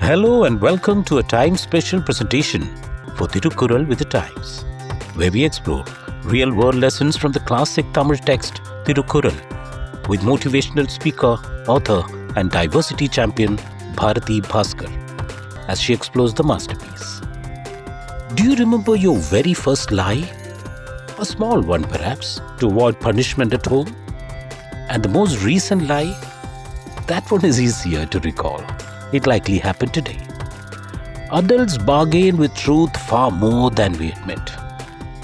Hello and welcome to a time special presentation for Thirukkural with the Times, where we explore real-world lessons from the classic Tamil text Thirukkural with motivational speaker, author and diversity champion Bharathi Baskar as she explores the masterpiece. Do you remember your very first lie? A small one perhaps, to avoid punishment at home? And the most recent lie? That one is easier to recall. It likely happened today. Adults bargain with truth far more than we admit.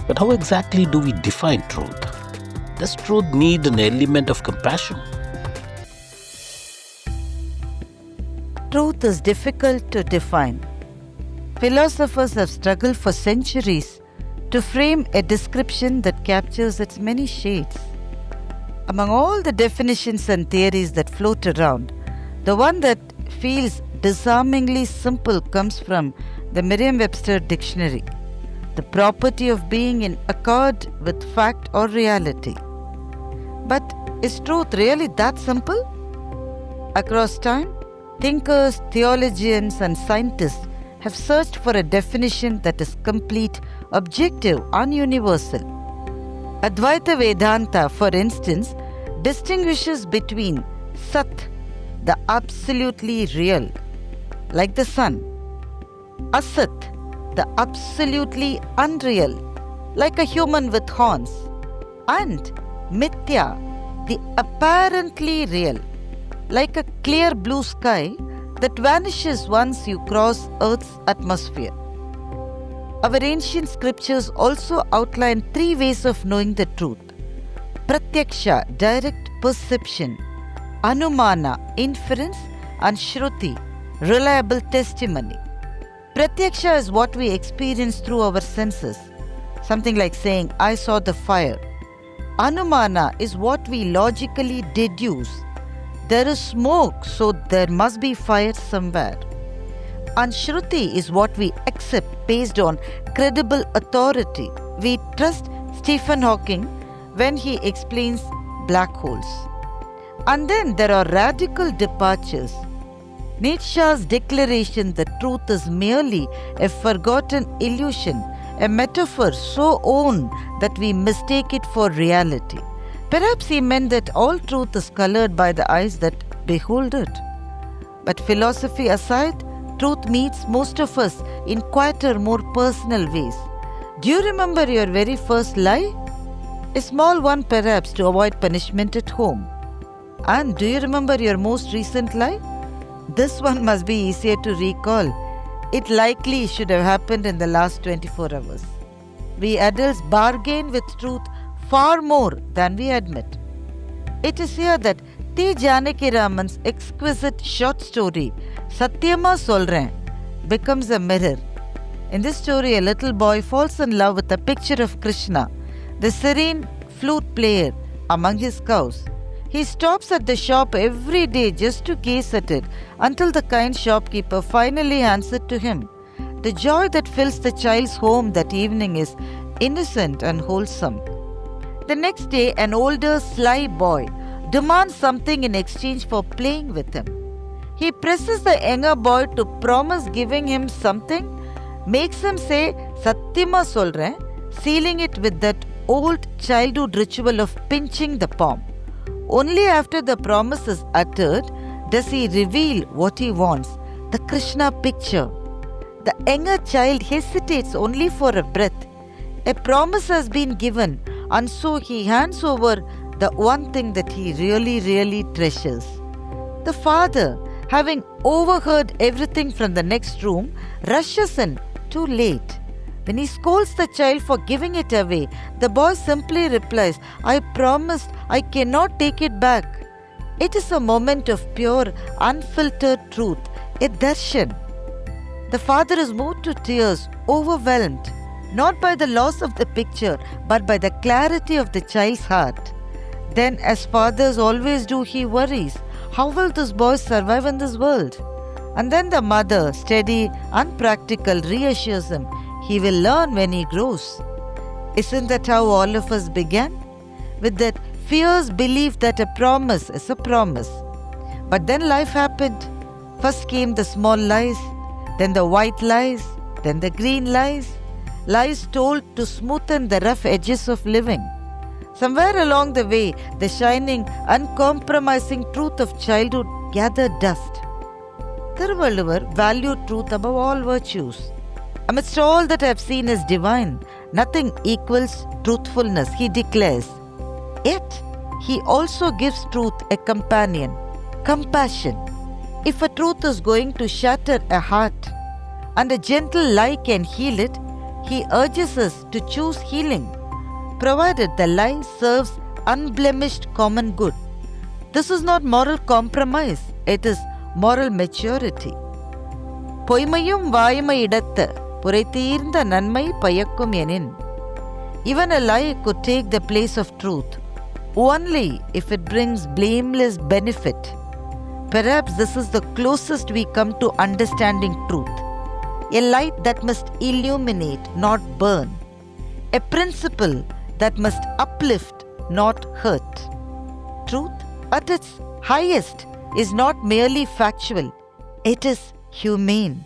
But how exactly do we define truth? Does truth need an element of compassion? Truth is difficult to define. Philosophers have struggled for centuries to frame a description that captures its many shades. Among all the definitions and theories that float around, the one that feels disarmingly simple comes from the Merriam-Webster dictionary, the property of being in accord with fact or reality. But is truth really that simple? Across time, thinkers, theologians and scientists have searched for a definition that is complete, objective and universal. Advaita Vedanta, for instance, distinguishes between Sat, the absolutely real, like the sun, Asat, the absolutely unreal, like a human with horns, and Mithya, the apparently real, like a clear blue sky that vanishes once you cross Earth's atmosphere. Our ancient scriptures also outline three ways of knowing the truth: Pratyaksha, direct perception; Anumana, inference; and Shruti, reliable testimony. Pratyaksha is what we experience through our senses, something like saying, I saw the fire. Anumana is what we logically deduce. There is smoke, so there must be fire somewhere. And Shruti is what we accept based on credible authority. We trust Stephen Hawking when he explains black holes. And then there are radical departures. Nietzsche's declaration that truth is merely a forgotten illusion, a metaphor so own that we mistake it for reality. Perhaps he meant that all truth is colored by the eyes that behold it. But philosophy aside, truth meets most of us in quieter, more personal ways. Do you remember your very first lie? A small one perhaps to avoid punishment at home. And do you remember your most recent lie? This one must be easier to recall. It likely should have happened in the last 24 hours. We adults bargain with truth far more than we admit. It is here that T. Janaki Raman's exquisite short story, Satyama Solren, becomes a mirror. In this story, a little boy falls in love with a picture of Krishna, the serene flute player, among his cows. He stops at the shop every day just to gaze at it until the kind shopkeeper finally hands it to him. The joy that fills the child's home that evening is innocent and wholesome. The next day, an older, sly boy demands something in exchange for playing with him. He presses the younger boy to promise giving him something, makes him say Satyama Solren, sealing it with that old childhood ritual of pinching the palm. Only after the promise is uttered does he reveal what he wants, the Krishna picture. The younger child hesitates only for a breath. A promise has been given, and so he hands over the one thing that he really treasures. The father, having overheard everything from the next room, rushes in too late. When he scolds the child for giving it away, the boy simply replies, I promised, I cannot take it back. It is a moment of pure, unfiltered truth, a darshan. The father is moved to tears, overwhelmed, not by the loss of the picture, but by the clarity of the child's heart. Then, as fathers always do, he worries, how will this boy survive in this world? And then the mother, steady, unpractical, reassures him, he will learn when he grows. Isn't that how all of us began? With that fierce belief that a promise is a promise. But then life happened. First came the small lies, then the white lies, then the green lies, lies told to smoothen the rough edges of living. Somewhere along the way, the shining, uncompromising truth of childhood gathered dust. Thiruvalluvar valued truth above all virtues. Amidst all that I have seen as divine, nothing equals truthfulness, he declares. Yet, he also gives truth a companion, compassion. If a truth is going to shatter a heart and a gentle lie can heal it, he urges us to choose healing, provided the lie serves unblemished common good. This is not moral compromise, it is moral maturity. Poymayum Vaaimai Yidaththa, Puraitheerndha Nanmai Payakkum Enin. Even a lie could take the place of truth, only if it brings blameless benefit. Perhaps this is the closest we come to understanding truth. A light that must illuminate, not burn. A principle that must uplift, not hurt. Truth, at its highest, is not merely factual, it is humane.